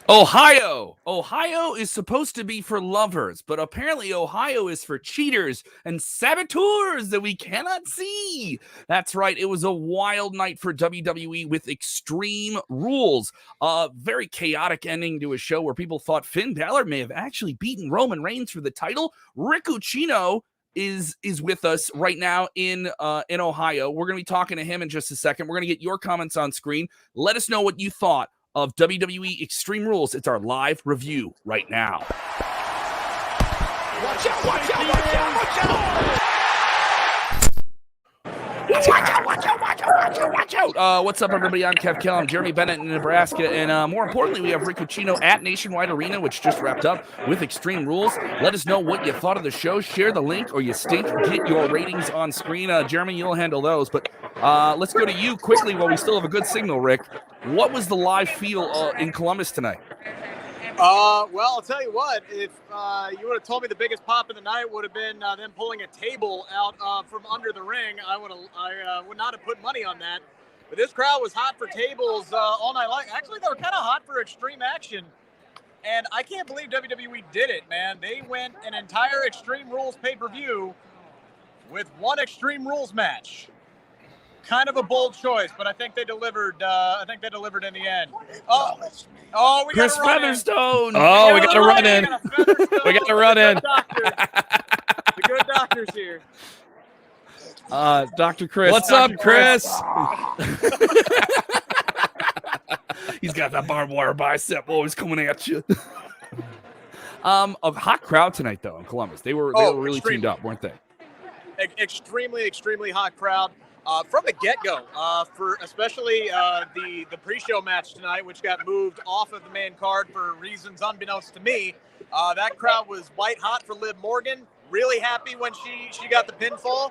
Ohio. Ohio is supposed to be for lovers, but apparently Ohio is for cheaters and saboteurs that we cannot see. That's right. It was a wild night for WWE with Extreme Rules. A very chaotic ending to a show where people thought Finn Balor may have actually beaten Roman Reigns for the title. Rick Ucchino is with us right now in Ohio. We're going to be talking to him in just a second. We're going to get your comments on screen. Let us know what you thought of WWE Extreme Rules. It's our live review right now. Watch out, watch out, watch out, watch out! Watch out. What's up, everybody? I'm Kev Kell. I'm Jeremy Bennett in Nebraska. And more importantly, we have Rick Ucchino at Nationwide Arena, which just wrapped up with Extreme Rules. Let us know what you thought of the show. Share the link or you stink. Get your ratings on screen. Jeremy, you'll handle those. But let's go to you quickly while we still have a good signal, Rick. What was the live feel in Columbus tonight? Well, I'll tell you what. If you would have told me the biggest pop of the night would have been them pulling a table out from under the ring, I would not have put money on that. But this crowd was hot for tables all night long. Actually, they were kind of hot for Extreme Action. And I can't believe WWE did it, man. They went an entire Extreme Rules pay-per-view with one Extreme Rules match. Kind of a bold choice, but I think they delivered. In the end. Oh, we got Chris Featherstone. Oh, we got to run in. We got to run in. The good doctor's here. Dr. Chris. What's up, Chris? He's got that barbed wire bicep always coming at you. A hot crowd tonight, though, in Columbus. They were really teamed up, weren't they? Extremely hot crowd. From the get-go, for especially the pre-show match tonight, which got moved off of the main card for reasons unbeknownst to me, that crowd was white hot for Liv Morgan. Really happy when she got the pinfall.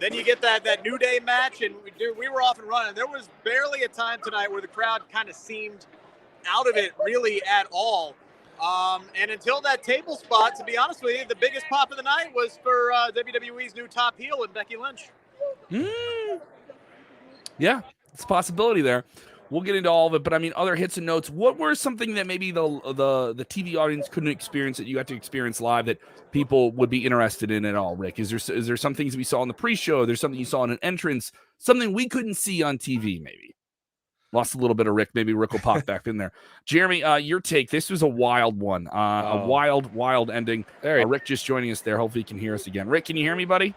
Then you get that New Day match, and we were off and running. There was barely a time tonight where the crowd kind of seemed out of it really at all. And until that table spot, to be honest with you, the biggest pop of the night was for WWE's new top heel and Becky Lynch. Yeah, it's a possibility there. We'll get into all of it, but I mean, other hits and notes. What were something that maybe the TV audience couldn't experience that you got to experience live that people would be interested in at all, Rick? Is there some things we saw in the pre-show? There's something you saw in an entrance, something we couldn't see on TV maybe? Lost a little bit of Rick. Maybe Rick will pop back in there. Jeremy, your take. This was a wild one. A wild ending. Rick just joining us there. Hopefully he can hear us again. Rick, can you hear me, buddy?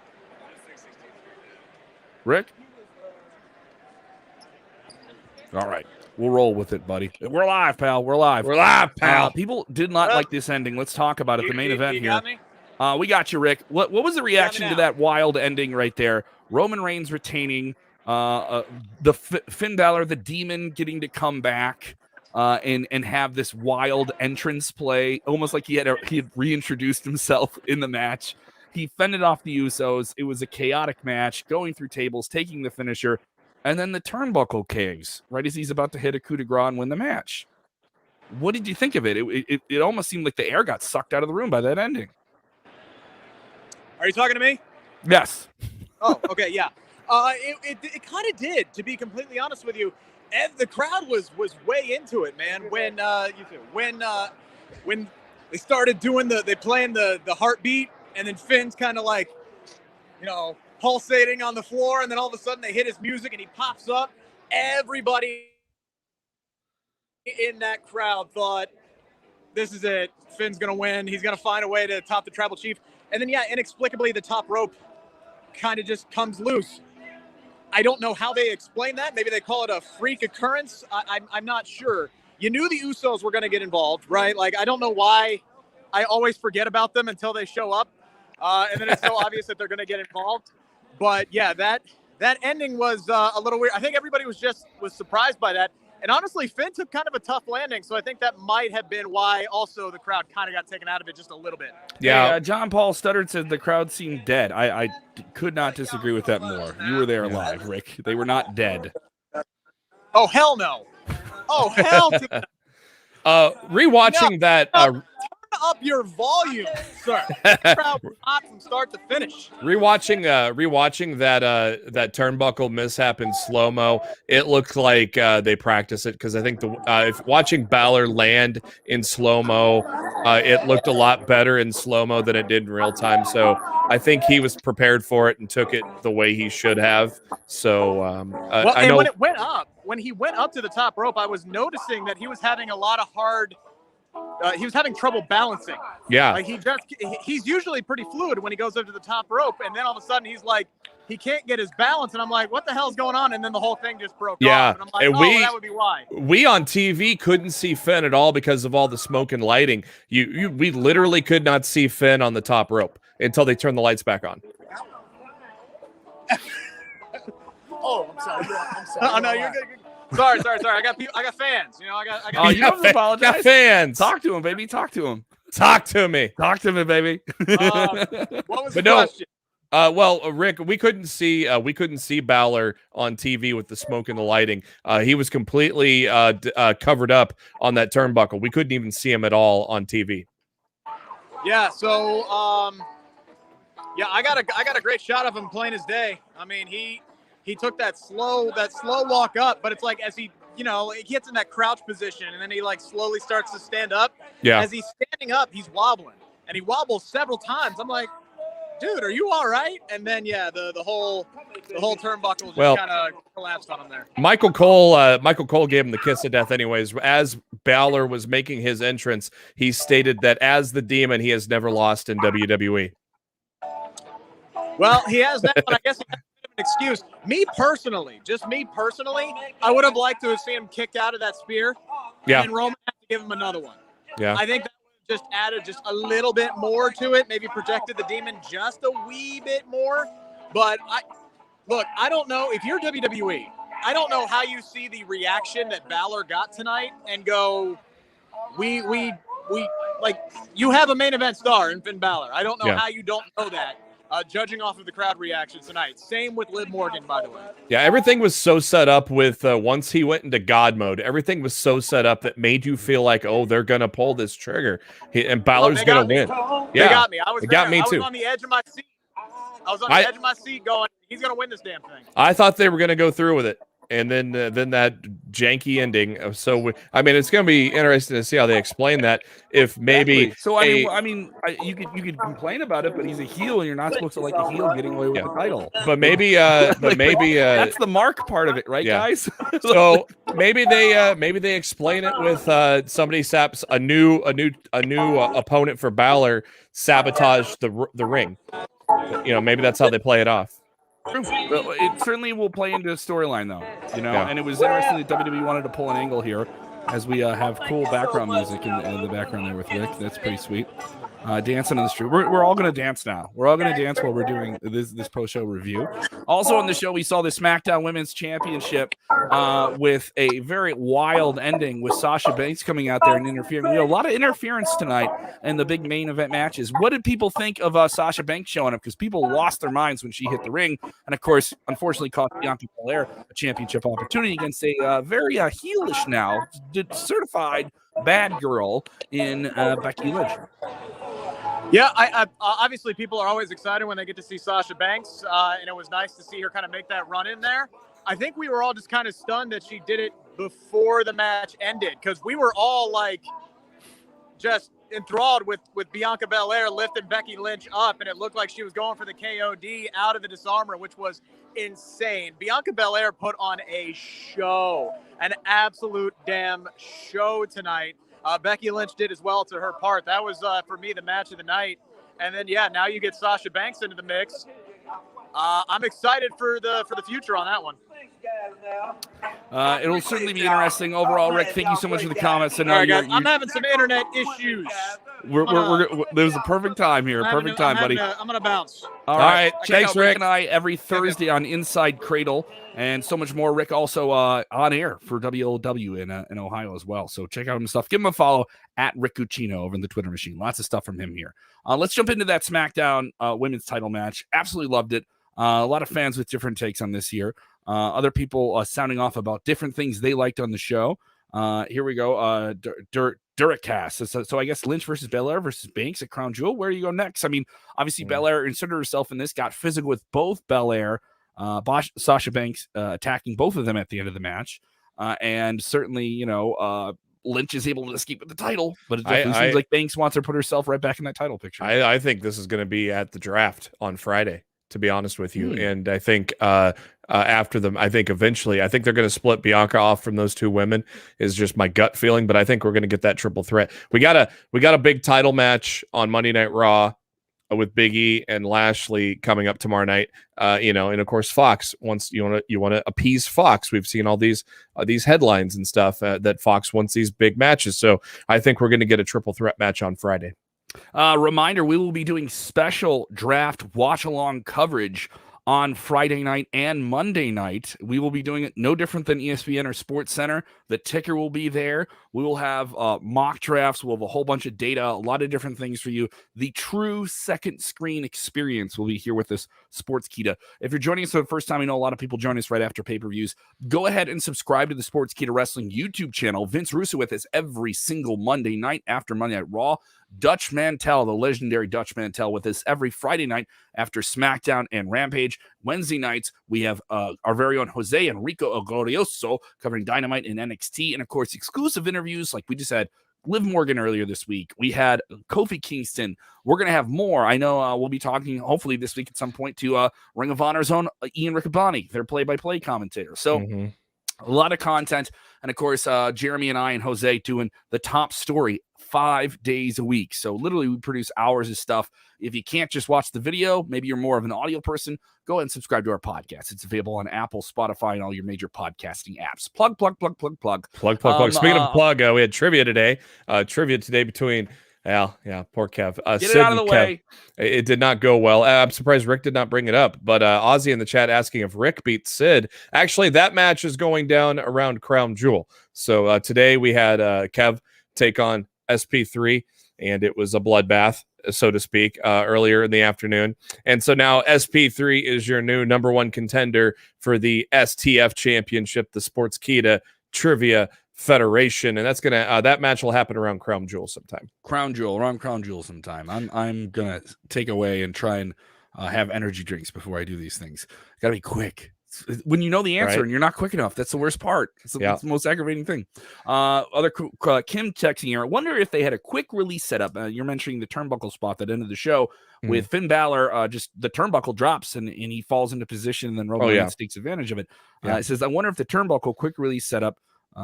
Rick? All right. We'll roll with it, buddy. We're live, pal. We're live. We're live, pal. People did not like this ending. Let's talk about it. The main event here. Got me? We got you, Rick. What was the reaction to that wild ending right there? Roman Reigns retaining, the Finn Balor, the Demon, getting to come back and have this wild entrance play, almost like he had reintroduced himself in the match. He fended off the Usos. It was a chaotic match, going through tables, taking the finisher, and then the turnbuckle kegs, right as he's about to hit a coup de grace and win the match. What did you think of it? It almost seemed like the air got sucked out of the room by that ending. Are you talking to me? Yes. Oh, okay, yeah. It kind of did, to be completely honest with you. And the crowd was way into it, man. When they started doing they playing the heartbeat. And then Finn's kind of like, pulsating on the floor. And then all of a sudden they hit his music and he pops up. Everybody in that crowd thought, this is it. Finn's going to win. He's going to find a way to top the Tribal Chief. And then, inexplicably, the top rope kind of just comes loose. I don't know how they explain that. Maybe they call it a freak occurrence. I'm not sure. You knew the Usos were going to get involved, right? Like, I don't know why I always forget about them until they show up. And then it's so obvious that they're going to get involved. But yeah, that ending was a little weird. I think everybody was surprised by that. And honestly, Finn took kind of a tough landing. So I think that might have been why also the crowd kind of got taken out of it just a little bit. Yeah. Hey, John Paul Studdard said the crowd seemed dead. I could not disagree with that more. You were there live, Rick. They were not dead. Oh, hell no. Oh, hell no. Rewatching that. up your volume, sir. Crowd was hot from start to finish. Rewatching that turnbuckle mishap in slow mo, it looked like they practiced it, because I think if watching Balor land in slow mo, it looked a lot better in slow mo than it did in real time. So I think he was prepared for it and took it the way he should have. So I know when he went up to the top rope, I was noticing that he was having a lot of he was having trouble balancing. Yeah. Like he's usually pretty fluid when he goes up to the top rope, and then all of a sudden he's like, he can't get his balance, and I'm like, what the hell's going on? And then the whole thing just broke off. And I'm like, that would be why. We on TV couldn't see Finn at all because of all the smoke and lighting. We literally could not see Finn on the top rope until they turned the lights back on. Oh, I'm sorry. Oh no, you're good. Sorry. I got fans. You know, I got. Oh, you don't apologize. Got fans. Talk to him, baby. Talk to him. Talk to me. Talk to me, baby. What was the question? Well, Rick, we couldn't see Balor on TV with the smoke and the lighting. He was completely covered up on that turnbuckle. We couldn't even see him at all on TV. Yeah. So, I got a great shot of him plain as day. I mean, he took that slow walk up, but it's like as he gets in that crouch position and then he like slowly starts to stand up. Yeah. As he's standing up, he's wobbling, and he wobbles several times. I'm like, dude, are you all right? And then the whole turnbuckle just kind of collapsed on him there. Michael Cole gave him the kiss of death anyways. As Balor was making his entrance, he stated that as the Demon, he has never lost in WWE. Well, he has that, but I guess he has an excuse. Me personally, I would have liked to have seen him kicked out of that spear. Yeah. And Roman had to give him another one. Yeah. I think that just added just a little bit more to it, maybe protected the Demon just a wee bit more. But I don't know if you're WWE. I don't know how you see the reaction that Balor got tonight and go, we like, you have a main event star in Finn Balor. I don't know how you don't know that. Judging off of the crowd reaction tonight. Same with Liv Morgan, by the way. Yeah, everything was so set up with once he went into God mode, everything was so set up that made you feel like, oh, they're going to pull this trigger. And Balor's going to win. Yeah, they got me. I was on the edge of my seat. I was on the edge of my seat going, he's going to win this damn thing. I thought they were going to go through with it. And then that janky ending. So, it's going to be interesting to see how they explain that. If maybe, exactly. So you could complain about it, but he's a heel, and you're not supposed to like a heel getting away with the title. But maybe, that's the mark part of it, right, guys? So maybe they explain it with somebody saps a new opponent for Balor, sabotage the ring. Maybe that's how they play it off. It certainly will play into the storyline, though. And it was interesting that WWE wanted to pull an angle here, as we have cool background music in the background there with Rick. That's pretty sweet. Dancing on the street. We're all going to dance now. We're all going to dance while we're doing this pro-show review. Also on the show, we saw the Smackdown Women's Championship with a very wild ending with Sasha Banks coming out there and interfering. A lot of interference tonight in the big main event matches. What did people think of Sasha Banks showing up? Because people lost their minds when she hit the ring. And, of course, unfortunately cost Bianca Belair a championship opportunity against a very heelish now, certified bad girl in Becky Lynch. Yeah, I obviously people are always excited when they get to see Sasha Banks, and it was nice to see her kind of make that run in there. I think we were all just kind of stunned that she did it before the match ended, because we were all like just enthralled with Bianca Belair lifting Becky Lynch up, and it looked like she was going for the KOD out of the disarmer, which was insane. Bianca Belair put on a show, an absolute damn show tonight. Becky Lynch did as well to her part. That was, for me, the match of the night. And then, now you get Sasha Banks into the mix. I'm excited for the future on that one. It'll certainly be interesting. Overall, Rick, thank you so much for the comments. All right, guys, I'm having some internet issues. There was a perfect time here. Perfect time, buddy. I'm going to bounce. All right. Thanks, out Rick and I every Thursday on Inside Cradle, and so much more. Rick also on air for WLW in Ohio as well. So check out his stuff. Give him a follow at Rick Cucino over in the Twitter machine. Lots of stuff from him here. Let's jump into that SmackDown women's title match. Absolutely loved it. A lot of fans with different takes on this here. Other people sounding off about different things they liked on the show. Here we go. Duracast. So I guess Lynch versus Belair versus Banks at Crown Jewel. Where do you go next? I mean, obviously Belair inserted herself in this, got physical with both Belair, Sasha Banks attacking both of them at the end of the match. And certainly, Lynch is able to escape with the title, but it definitely seems like Banks wants to put herself right back in that title picture. I think this is going to be at the draft on Friday, to be honest with you. And I think after them, I think eventually, I think they're going to split Bianca off from those two women, is just my gut feeling. But I think we're going to get that triple threat. We got a big title match on Monday Night Raw with Big E and Lashley coming up tomorrow night. And of course Fox wants, you want to appease Fox. We've seen all these headlines and stuff that Fox wants these big matches. So I think we're going to get a triple threat match on Friday. Reminder, we will be doing special draft watch along coverage on Friday night and Monday night. We will be doing it no different than ESPN or Sports Center. The ticker will be there. We will have mock drafts. We'll have a whole bunch of data, a lot of different things for you. The true second screen experience will be here with us, Sportskeeda. If you're joining us for the first time, I know a lot of people join us right after pay-per-views. Go ahead and subscribe to the Sportskeeda Wrestling YouTube channel. Vince Russo with us every single Monday night after Monday Night Raw. Dutch Mantel, the legendary Dutch Mantel, with us every Friday night after SmackDown and Rampage. Wednesday nights, we have our very own Jose Enrico Glorioso covering Dynamite and NXT. And, of course, exclusive interviews like we just had Liv Morgan earlier this week. We had Kofi Kingston. We're going to have more. I know we'll be talking, hopefully, this week at some point to Ring of Honor's own Ian Riccaboni, their play-by-play commentator. So, a lot of content. And, of course, Jeremy and I and Jose doing the top story 5 days a week. So literally we produce hours of stuff. If you can't just watch the video, maybe you're more of an audio person, go ahead and subscribe to our podcast. It's available on Apple, Spotify, and all your major podcasting apps. Plug. Speaking of plug, we had trivia today. Between poor Kev. Get Sid it out of the way. It did not go well. I'm surprised Rick did not bring it up. But Ozzy in the chat asking if Rick beat Sid. Actually, that match is going down around Crown Jewel. So today we had Kev take on SP3, and it was a bloodbath, so to speak, earlier in the afternoon. And so now SP3 is your new number one contender for the STF Championship, the Sportskeeda Trivia Federation, and that's gonna that match will happen around Crown Jewel sometime. Around Crown Jewel sometime. I'm gonna take away and try and have energy drinks before I do these things. Gotta be quick. When you know the answer and you're not quick enough, that's the worst part. That's the most aggravating thing. Kim texting here. I wonder if they had a quick release setup. You're mentioning the turnbuckle spot that ended the show with Finn Balor. Just the turnbuckle drops and he falls into position, and then Roman Reigns takes advantage of it. It says, I wonder if the turnbuckle quick release setup,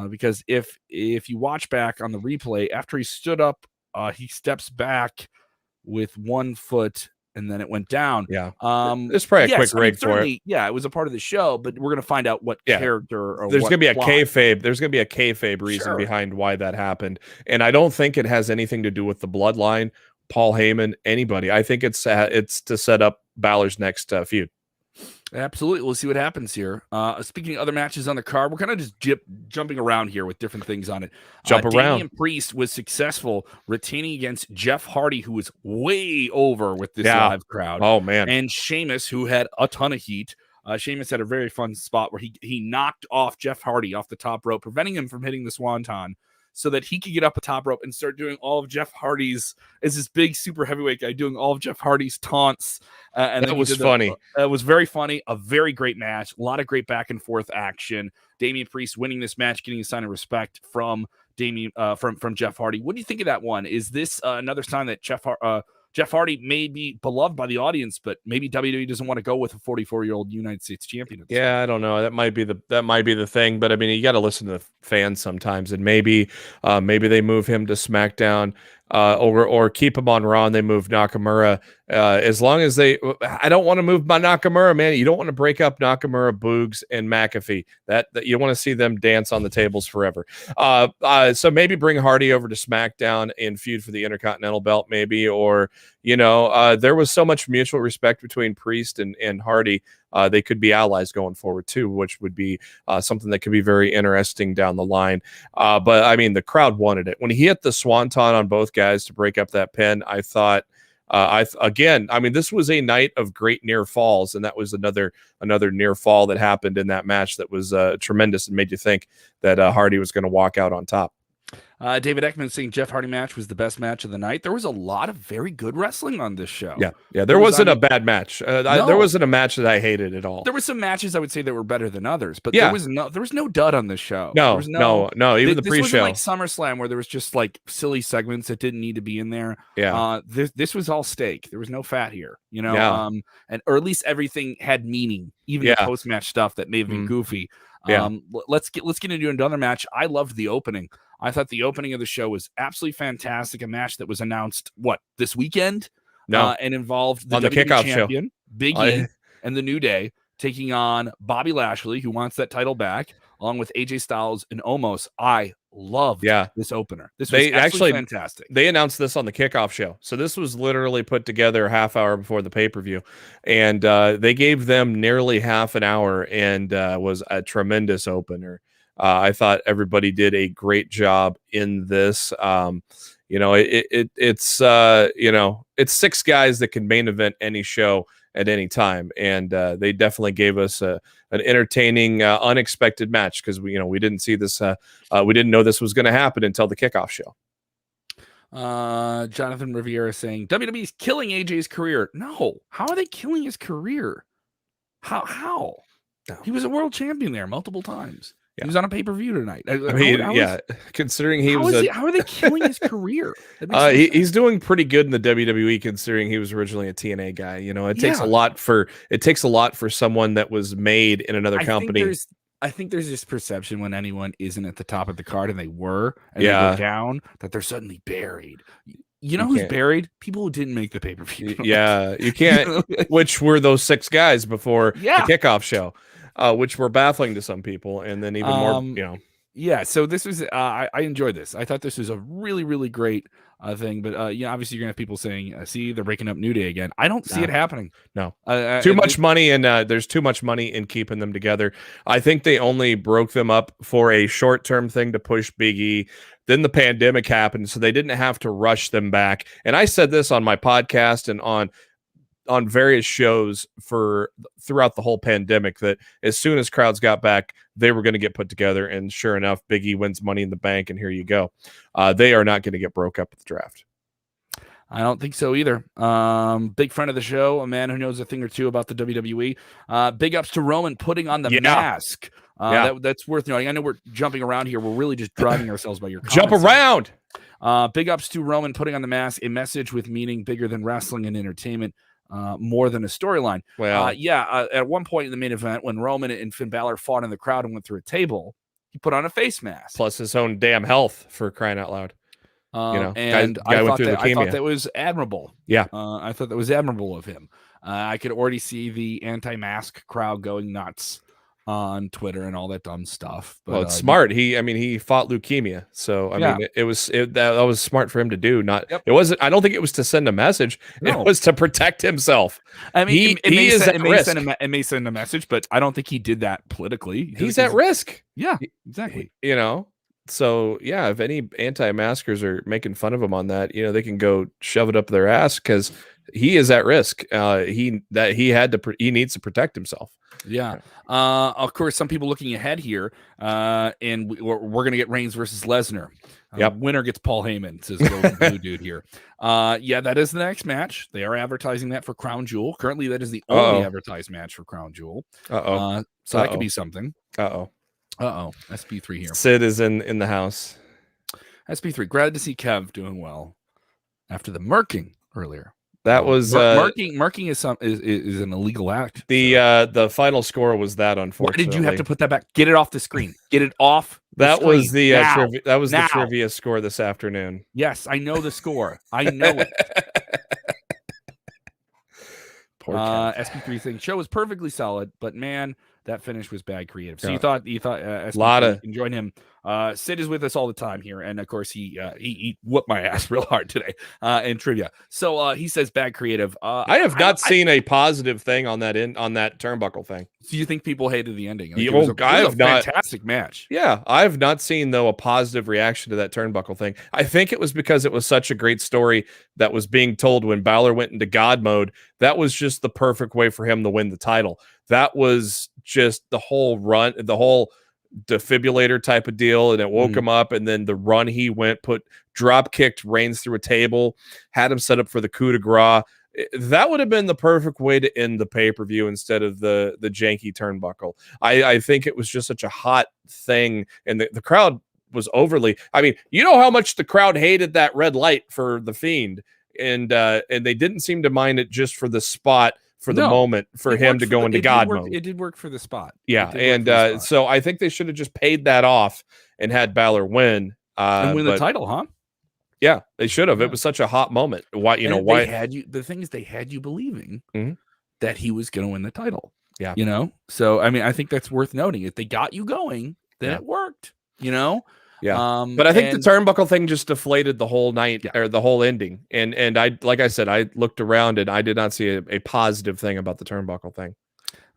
because if you watch back on the replay, after he stood up, he steps back with 1 foot, and then it went down. It's probably a quick rig for it. Yeah, it was a part of the show, but we're going to find out what character or there's going to be a plot. kayfabe. There's going to be a kayfabe reason behind why that happened, and I don't think it has anything to do with the bloodline, Paul Heyman, anybody. I think it's to set up Balor's next feud. Absolutely. We'll see what happens here. Speaking of other matches on the card, we're kind of just jumping around here with different things on it. Damien Priest was successful retaining against Jeff Hardy, who was way over with this live crowd. Oh, man. And Sheamus, who had a ton of heat. Sheamus had a very fun spot where he knocked off Jeff Hardy off the top rope, preventing him from hitting the swanton, so that he could get up a top rope and start doing all of Jeff Hardy's, as this big super heavyweight guy, doing all of Jeff Hardy's taunts. And it was funny. It was very funny. A very great match. A lot of great back and forth action. Damien Priest winning this match, getting a sign of respect from from Jeff Hardy. What do you think of that one? Is this another sign that Jeff Hardy may be beloved by the audience, but maybe WWE doesn't want to go with a 44-year-old United States champion? I don't know. That might be the thing, but I mean, you got to listen to the fans sometimes, and maybe they move him to SmackDown, or keep him on Raw and they move Nakamura. As long as I don't want to move my Nakamura, man. You don't want to break up Nakamura, Boogs, and McAfee. That you want to see them dance on the tables forever. So maybe bring Hardy over to SmackDown and feud for the Intercontinental belt, maybe, or there was so much mutual respect between Priest and Hardy. They could be allies going forward too, which would be something that could be very interesting down the line. But I mean, the crowd wanted it when he hit the swanton on both guys to break up that pin. I thought This was a night of great near falls, and that was another near fall that happened in that match that was tremendous and made you think that Hardy was going to walk out on top. David Ekman saying Jeff Hardy match was the best match of the night. There was a lot of very good wrestling on this show. Yeah. There wasn't a bad match. There wasn't a match that I hated at all. There were some matches I would say that were better than others, but there was no dud on this show. No. Even the pre-show, this wasn't like SummerSlam where there was just like silly segments that didn't need to be in there. Yeah. This was all steak. There was no fat here. Or at least everything had meaning, even the post-match stuff that may have been goofy. Let's get into another match. I loved the opening. I thought the opening of the show was absolutely fantastic. A match that was announced this weekend? And involved the WWE Kickoff Champion, show. Big E, and the New Day taking on Bobby Lashley, who wants that title back, along with AJ Styles and Omos. I loved this opener. This was actually fantastic. They announced this on the Kickoff show. So this was literally put together a half hour before the pay-per-view. And they gave them nearly half an hour and was a tremendous opener. I thought everybody did a great job in this. It's 6 guys that can main event any show at any time, and they definitely gave us an entertaining, unexpected match because we didn't see this. We didn't know this was going to happen until the Kickoff show. Jonathan Riviera saying WWE's killing AJ's career. No, how are they killing his career? How? No. He was a world champion there multiple times. He was on a pay-per-view tonight. Considering he was how are they killing his career? He's doing pretty good in the WWE considering he was originally a TNA guy. It takes a lot for someone that was made in another company. I think there's this perception when anyone isn't at the top of the card and they go down, that they're suddenly buried. Who's buried? People who didn't make the pay-per-view. Yeah, you can't. Which were those 6 guys before the Kickoff show. Which were baffling to some people, and then even more, Yeah, so this was I enjoyed this. I thought this was a really, really great thing. But obviously you're gonna have people saying, "See, they're breaking up New Day again." I don't see it happening. No, too much money, and there's too much money in keeping them together. I think they only broke them up for a short-term thing to push Big E. Then the pandemic happened, so they didn't have to rush them back. And I said this on my podcast and on various shows throughout the whole pandemic that as soon as crowds got back, they were going to get put together. And sure enough, Big E wins Money in the Bank, and here you go. They are not going to get broke up at the draft. I don't think so either. Big friend of the show, a man who knows a thing or two about the WWE. Big ups to Roman putting on the mask. That's worth noting. I know we're jumping around here. We're really just driving ourselves by your comments. Jump around. Big ups to Roman putting on the mask, a message with meaning bigger than wrestling and entertainment. More than a storyline. Well, at one point in the main event, when Roman and Finn Balor fought in the crowd and went through a table, he put on a face mask. Plus his own damn health, for crying out loud. And I thought that was admirable. Yeah. I thought that was admirable of him. I could already see the anti-mask crowd going nuts on Twitter and all that dumb stuff. But, it's smart. He fought leukemia, so it was smart for him to do. It wasn't. I don't think it was to send a message. No. It was to protect himself. I mean, it may send a message, but I don't think he did that politically. He's at risk. Yeah, exactly. So yeah, if any anti-maskers are making fun of him on that, they can go shove it up their ass because he is at risk. He needs to protect himself. Yeah. Of course, some people looking ahead here, and we're going to get Reigns versus Lesnar. Winner gets Paul Heyman, says the blue dude here. That is the next match. They are advertising that for Crown Jewel. Currently, that is the only advertised match for Crown Jewel. So that could be something. SB3 here. Sid is in the house. SB3. Glad to see Kev doing well after the murking earlier. That was marking is an illegal act. The final score was that, unfortunately. Why did you have to put that back? Get it off the screen. Get it off. That was the the trivia score this afternoon. Yes, I know the score. I know it. Poor Kev. SP3 thing. Show was perfectly solid, but man, that finish was bad creative. So Yeah. you thought A lot of enjoying him. Sid is with us all the time here, and of course he whooped my ass real hard today in trivia. So he says bad creative. I have not seen a positive thing on that turnbuckle thing. So you think people hated the ending? It was was a fantastic match. Yeah, I've not seen though a positive reaction to that turnbuckle thing. I think it was because it was such a great story that was being told when Balor went into God mode. That was just the perfect way for him to win the title. That was just the whole run, the whole defibrillator type of deal, and it woke him up. And then the run he went, drop kicked Reigns through a table, had him set up for the coup de grace. That would have been the perfect way to end the pay-per-view instead of the janky turnbuckle. I think it was just such a hot thing, and the crowd was overly. I mean, you know how much the crowd hated that red light for the Fiend, and they didn't seem to mind it just for the spot. For the moment, for him to go into God mode. It did work for the spot. Yeah, and so I think they should have just paid that off and had Balor win. And win the title, huh? Yeah, they should have. Yeah. It was such a hot moment. Why? Why? The thing is, they had you believing that he was going to win the title. Yeah. So, I mean, I think that's worth noting. If they got you going, then it worked, Yeah. But I think the turnbuckle thing just deflated the whole night or the whole ending. And like I said, I looked around and I did not see a positive thing about the turnbuckle thing.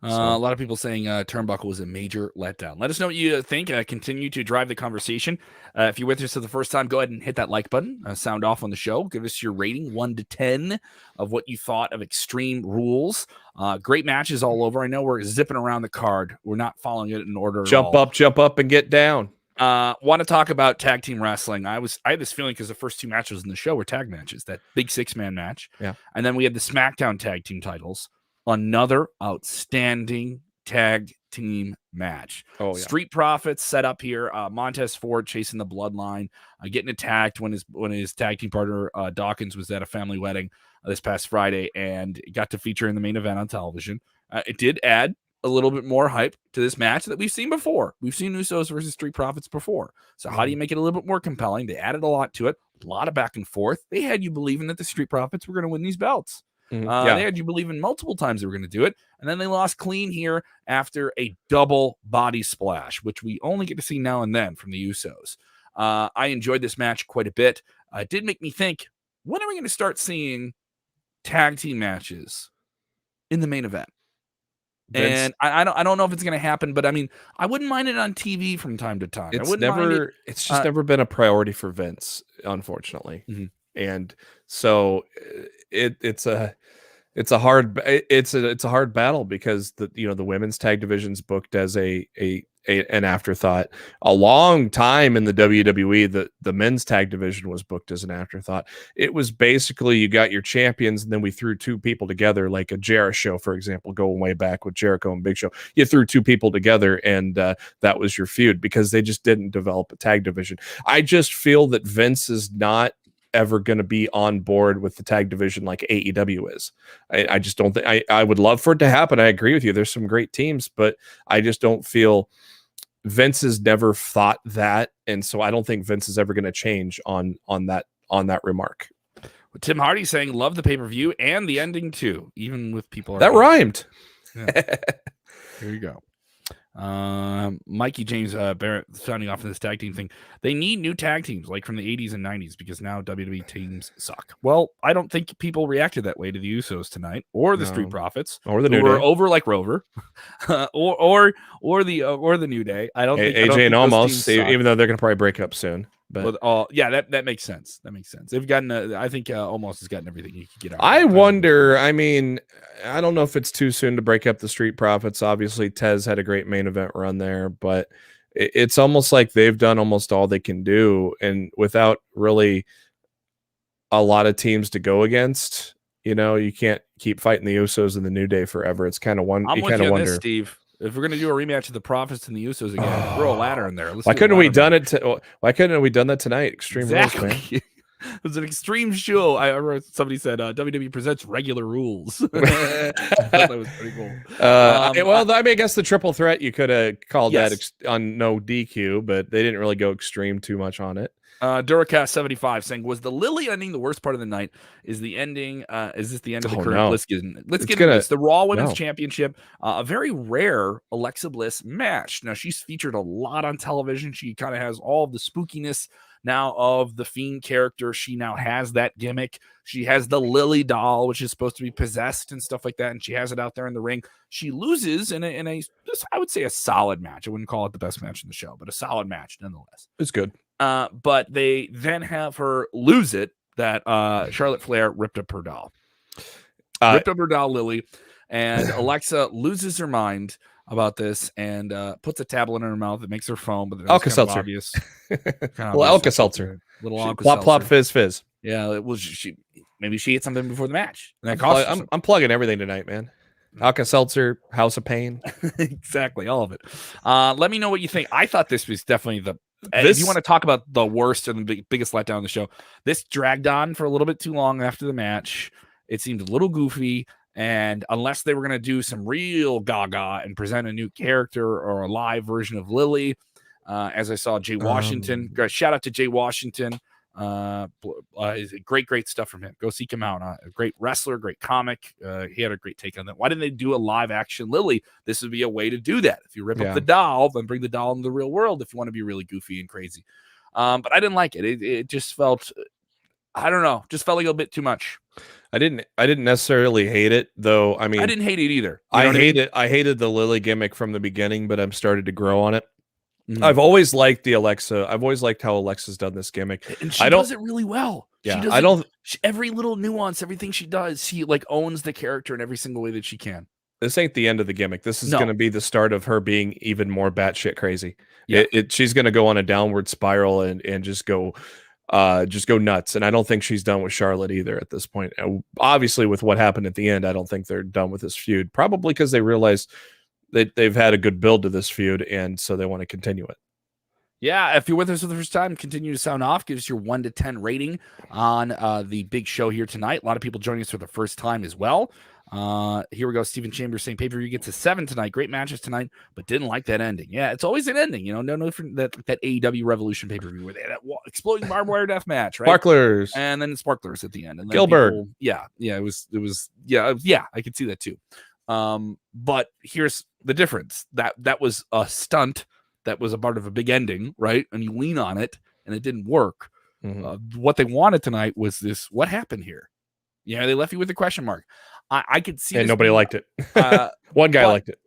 A lot of people saying turnbuckle was a major letdown. Let us know what you think. Continue to drive the conversation. If you're with us for the first time, go ahead and hit that like button. Sound off on the show. Give us your rating, 1 to 10, of what you thought of Extreme Rules. Great matches all over. I know we're zipping around the card. We're not following it in order. Jump up, and get down. Want to talk about tag team wrestling. I had this feeling because the first 2 matches in the show were tag matches, that big 6-man match. Yeah. And then we had the SmackDown tag team titles. Another outstanding tag team match. Oh, yeah. Street Profits set up here. Montez Ford chasing the bloodline, getting attacked when his tag team partner Dawkins was at a family wedding this past Friday and got to feature in the main event on television. It did add a little bit more hype to this match that we've seen before. We've seen Usos versus Street Profits before. So how do you make it a little bit more compelling? They added a lot to it, a lot of back and forth. They had you believing that the Street Profits were going to win these belts. They had you believing multiple times they were going to do it, and then they lost clean here after a double body splash, which we only get to see now and then from the Usos. I enjoyed this match quite a bit. It did make me think, when are we going to start seeing tag team matches in the main event? And I don't know if it's going to happen, but I mean, I wouldn't mind it on TV from time to time. It's just never been a priority for Vince, unfortunately. And so it's a hard battle because the women's tag division's booked as an afterthought. A long time in the WWE, the men's tag division was booked as an afterthought. It was basically you got your champions, and then we threw 2 people together, like a Jarrett show, for example, going way back with Jericho and Big Show. You threw 2 people together, and that was your feud because they just didn't develop a tag division. I just feel that Vince is not ever going to be on board with the tag division like AEW is. I just don't think I would love for it to happen. I agree with you. There's some great teams, but I just don't feel Vince has never thought that. And so I don't think Vince is ever going to change on that remark. Tim Hardy saying, love the pay-per-view and the ending too, even with people. That rhymed. Yeah. Here you go. Mikey James Barrett sounding off in this tag team thing. They need new tag teams like from the 80s and 90s because now WWE teams suck. Well, I don't think people reacted that way to the Usos tonight or the Street Profits or the New Day. Over like Rover or the New Day. I don't think AJ and Almost, even though they're going to probably break up soon. But that makes sense. That makes sense. They've gotten I think Almost has gotten everything he could get out. I wonder, I mean, I don't know if it's too soon to break up the Street Profits. Obviously, Tez had a great main event run there, but it's almost like they've done almost all they can do, and without really a lot of teams to go against, you can't keep fighting the Usos and the New Day forever. It's kind of one. I'm you with kind of you on wonder, this, Steve. If we're gonna do a rematch of the Profits and the Usos again, throw a ladder in there. Why couldn't we done it? Why couldn't we done that tonight? Extreme Rules, man. It was an extreme show. I remember somebody said WWE presents regular rules. I thought that was pretty cool. I mean, I guess the triple threat you could have called that on no DQ, but they didn't really go extreme too much on it. Duracast75 saying, was the Lily ending the worst part of the night? Is the ending? Is this the end of the current? No. Let's get into this. The Raw Women's Championship, a very rare Alexa Bliss match. Now she's featured a lot on television. She kind of has all of the spookiness now of the Fiend character. She now has that gimmick. She has the Lily doll, which is supposed to be possessed and stuff like that, and she has it out there in the ring. She loses in a I would say a solid match. I wouldn't call it the best match in the show, but a solid match nonetheless. It's good. But they then have her lose it that Charlotte Flair ripped up her doll. Lily, and Alexa loses her mind about this and puts a tablet in her mouth that makes her foam, but Alka-Seltzer. Obvious. Alka-Seltzer. Little Alka-Seltzer. Plop, plop, fizz, fizz. Yeah, it was maybe she ate something before the match. And I'm plugging everything tonight, man. Alka-Seltzer, House of Pain. Exactly, all of it. Let me know what you think. I thought this was definitely if you want to talk about the worst and the biggest letdown of the show, this dragged on for a little bit too long after the match. It seemed a little goofy. And unless they were going to do some real gaga and present a new character or a live version of Lily, as I saw Jay Washington, shout out to Jay Washington. Great stuff from him. Go seek him out. A great wrestler, great comic. He had a great take on that. Why didn't they do a live action Lily? This would be a way to do that. If you rip up the doll, then bring the doll into the real world if you want to be really goofy and crazy. But I didn't like it. It just felt, I don't know, just felt like a bit too much. I didn't necessarily hate it, though. I mean, I didn't hate it either. I hated the Lily gimmick from the beginning, but I'm started to grow on it. Mm-hmm. I've always liked the Alexa. I've always liked how Alexa's done this gimmick. And she does it really well. Yeah, every little nuance, everything she does, she like owns the character in every single way that she can. This ain't the end of the gimmick. This is going to be the start of her being even more batshit crazy. Yeah. She's going to go on a downward spiral and just go nuts. And I don't think she's done with Charlotte either at this point. Obviously, with what happened at the end, I don't think they're done with this feud. Probably because they realize that they've had a good build to this feud, and so they want to continue it. Yeah, if you're with us for the first time, continue to sound off. Give us your 1 to 10 rating on the big show here tonight. A lot of people joining us for the first time as well. Here we go. Stephen Chambers saying pay-per-view gets a 7 tonight. Great matches tonight, but didn't like that ending. Yeah, it's always an ending. No different that AEW Revolution pay-per-view where they had that exploding barbed wire death match, right? Sparklers, and then sparklers at the end. And then Gilbert. It was. I could see that too. But here's the difference. That was a stunt. That was a part of a big ending, right? And you lean on it, and it didn't work. Mm-hmm. What they wanted tonight was this. What happened here? Yeah, they left you with a question mark. I could see, and nobody liked it. One guy liked it.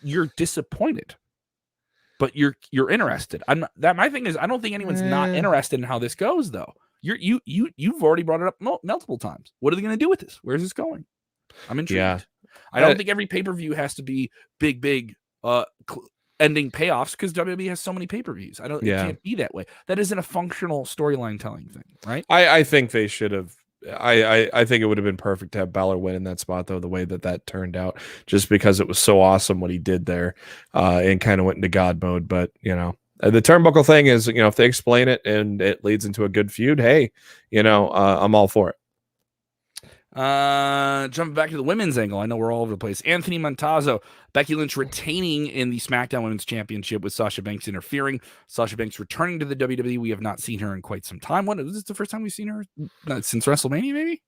You're disappointed, but you're interested. My thing is, I don't think anyone's not interested in how this goes, though. You've already brought it up multiple times. What are they going to do with this? Where's this going? I'm intrigued. Yeah. I don't think every pay-per-view has to be big ending payoffs because WWE has so many pay-per-views. It can't be that way. That isn't a functional storyline telling thing, right? I think they should have. I think it would have been perfect to have Balor win in that spot, though, the way that turned out, just because it was so awesome what he did there, and kind of went into God mode. But the turnbuckle thing is, if they explain it and it leads into a good feud, hey, I'm all for it. Jumping back to the women's angle, I know we're all over the place. Anthony Montazzo, Becky Lynch retaining in the Smackdown Women's Championship with Sasha Banks interfering. Sasha Banks returning to the WWE. We have not seen her in quite some time. Is this the first time we've seen her since WrestleMania? Maybe.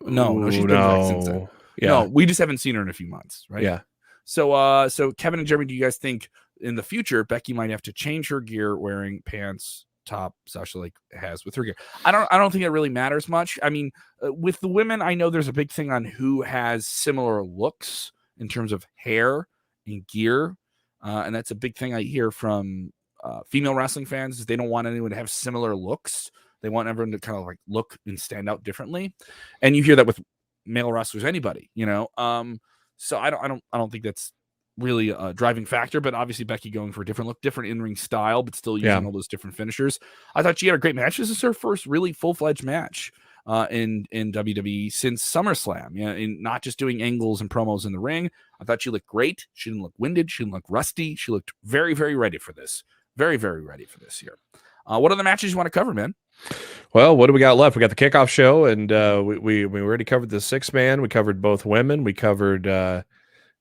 No, she's been back since then. Yeah. No, we just haven't seen her in a few months, right? Yeah. So Kevin and Jeremy, do you guys think in the future Becky might have to change her gear wearing pants? Top Sasha has with her gear. I don't think it really matters much. I mean, with the women, I know there's a big thing on who has similar looks in terms of hair and gear, and that's a big thing I hear from female wrestling fans. Is they don't want anyone to have similar looks. They want everyone to kind of look and stand out differently, and you hear that with male wrestlers, anybody, So I don't think that's really a driving factor, but obviously Becky going for a different look, different in-ring style, but still using all those different finishers. I thought she had a great match. This is her first really full-fledged match in WWE since SummerSlam. And not just doing angles and promos in the ring. I thought she looked great. She didn't look winded. She didn't look rusty. She looked very, very ready for this. Very, very ready for this here. What other matches you want to cover, man? Well, what do we got left? We got the kickoff show, and we already covered the 6-man. We covered both women. We covered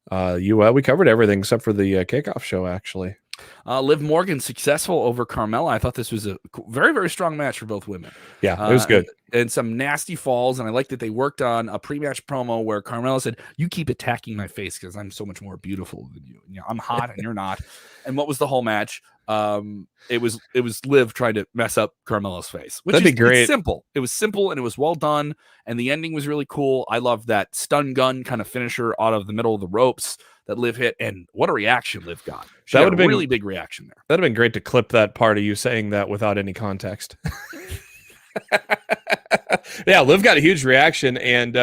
we covered everything except for the kickoff show, actually. Liv Morgan successful over Carmella. I thought this was a very, very strong match for both women. Yeah, it was good. And some nasty falls. And I like that they worked on a pre-match promo where Carmella said, "You keep attacking my face because I'm so much more beautiful than you. You know, I'm hot and you're not." And what was the whole match? It was Liv trying to mess up Carmella's face, which That'd be great. It's simple. It was simple and it was well done. And the ending was really cool. I love that stun gun kind of finisher out of the middle of the ropes that Liv hit, and what a reaction Liv got. That would have been a really big reaction there. That'd have been great to clip that part of you saying that without any context. Yeah, Liv got a huge reaction and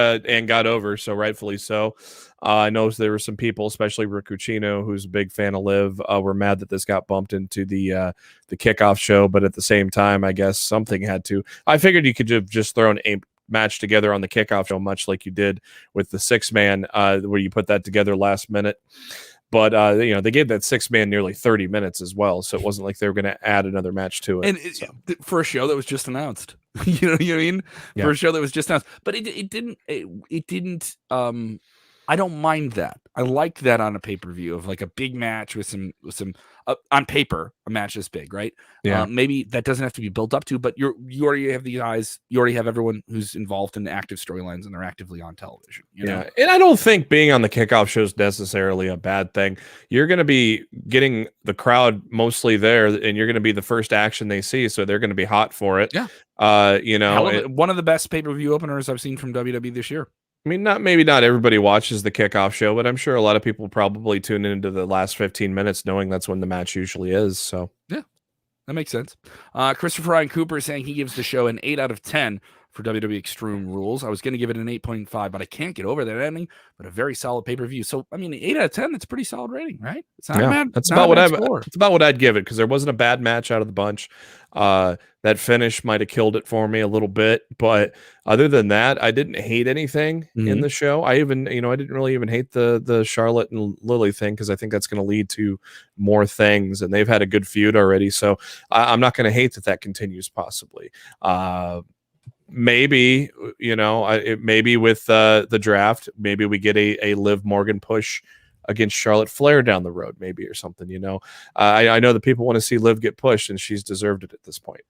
got over, so rightfully so. I know there were some people, especially Rick Ucchino, who's a big fan of Liv, were mad that this got bumped into the kickoff show, but at the same time, I guess something had to. I figured you could have just thrown a match together on the kickoff show, much like you did with the 6-man, where you put that together last minute. But they gave that 6-man nearly 30 minutes as well, so it wasn't like they were going to add another match to it. And for a show that was just announced, you know what I mean? Yeah. For a show that was just announced, but it didn't. I don't mind that. I like that on a pay-per-view of like a big match with some on paper, a match this big, right? Yeah. Maybe that doesn't have to be built up to, but you already have the guys, you already have everyone who's involved in the active storylines and they're actively on television. You know? And I don't think being on the kickoff show is necessarily a bad thing. You're going to be getting the crowd mostly there, and you're going to be the first action they see, so they're going to be hot for it. Yeah. One of the best pay-per-view openers I've seen from WWE this year. I mean, maybe not everybody watches the kickoff show, but I'm sure a lot of people probably tune into the last 15 minutes knowing that's when the match usually is. So yeah, that makes sense. Christopher Ryan Cooper is saying he gives the show an 8 out of 10 for WWE Extreme Rules. I was going to give it an 8.5, but I can't get over that ending. But a very solid pay-per-view. So I mean, 8 out of 10, that's a pretty solid rating, right? It's not bad. That's about what I'd give it, because there wasn't a bad match out of the bunch. That finish might have killed it for me a little bit, but other than that, I didn't hate anything in the show. I didn't really even hate the Charlotte and Lily thing, because I think that's going to lead to more things, and they've had a good feud already. So I'm not going to hate that continues possibly. Maybe, maybe with the draft, maybe we get a Liv Morgan push against Charlotte Flair down the road, maybe, or something. I know that people want to see Liv get pushed, and she's deserved it at this point.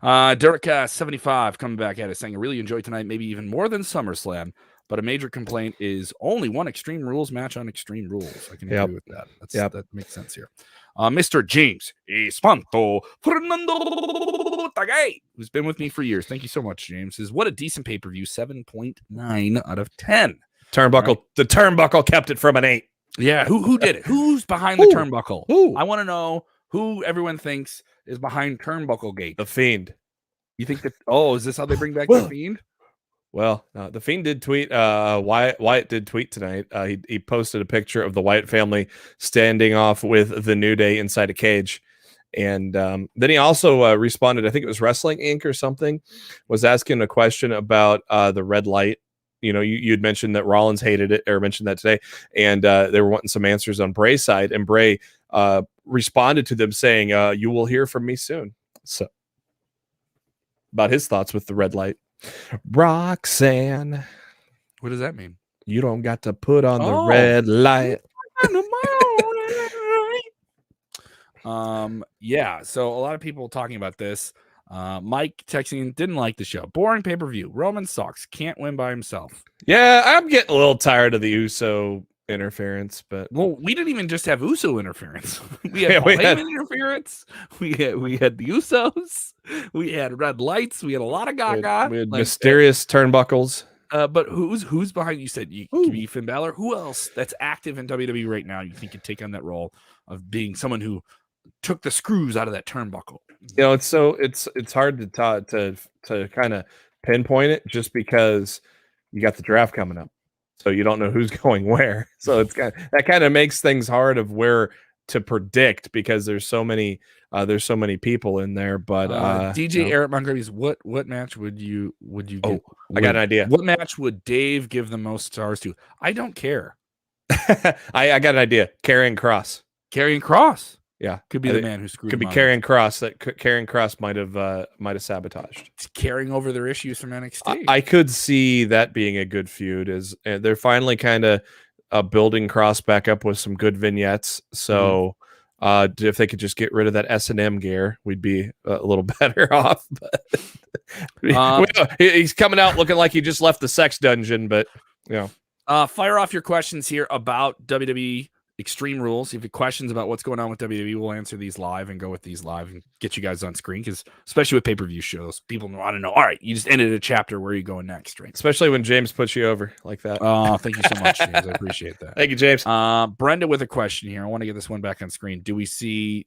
Derek 75 coming back at us saying, I really enjoyed tonight, maybe even more than SummerSlam, but a major complaint is only one Extreme Rules match on Extreme Rules. I can agree with that. That makes sense here. Mr. James Espanto Fernando Tagay, who's been with me for years. Thank you so much, James. Says, what a decent pay-per-view, 7.9 out of 10. Turnbuckle, right? The turnbuckle kept it from an 8. Yeah, who did it? Who's behind the turnbuckle? I want to know who everyone thinks is behind Turnbuckle Gate. The Fiend. You think that? Oh, is this how they bring back the Fiend? Well, the Fiend did tweet. Wyatt did tweet tonight. He posted a picture of the Wyatt family standing off with the New Day inside a cage. And then he also responded, I think it was Wrestling Inc. or something, was asking a question about the red light. You'd mentioned that Rollins hated it, or mentioned that today, and they were wanting some answers on Bray's side, and Bray responded to them saying, you will hear from me soon. So about his thoughts with the red light. Roxanne. What does that mean? You don't got to put on the red light. Yeah, so a lot of people talking about this. Mike texting, didn't like the show. Boring pay-per-view. Roman sucks. Can't win by himself. Yeah, I'm getting a little tired of the Uso interference, but we didn't even just have Uso interference. We had Heyman interference. We had the Usos. We had red lights. We had a lot of gaga. We had mysterious turnbuckles. But who's behind? You said you could be Finn Balor. Who else that's active in WWE right now you think could take on that role of being someone who took the screws out of that turnbuckle? It's hard to kind of pinpoint it, just because you got the draft coming up, so you don't know who's going where. So that kind of makes things hard of where to predict, because there's so many people in there. But DJ Eric Montgomery, what match would you get? I got an idea. What match would Dave give the most stars to? I don't care. I got an idea. Karrion Kross. Karrion Kross. Yeah, could be the man who screwed. Could be Karrion Kross. That Karrion Kross might have sabotaged. It's carrying over their issues from NXT. I could see that being a good feud. As they're finally kind of building Kross back up with some good vignettes. So If they could just get rid of that S&M gear, we'd be a little better off. But he's coming out looking like he just left the sex dungeon, but fire off your questions here about WWE Extreme Rules. If you have questions about what's going on with WWE, we'll answer these live and go with these live and get you guys on screen, because especially with pay-per-view shows, people want to know, all right, you just ended a chapter, where are you going next, right? Especially when James puts you over like that. Oh, thank you so much, James. I appreciate that. Thank you, James. Brenda with a question here. I want to get this one back on screen. Do we see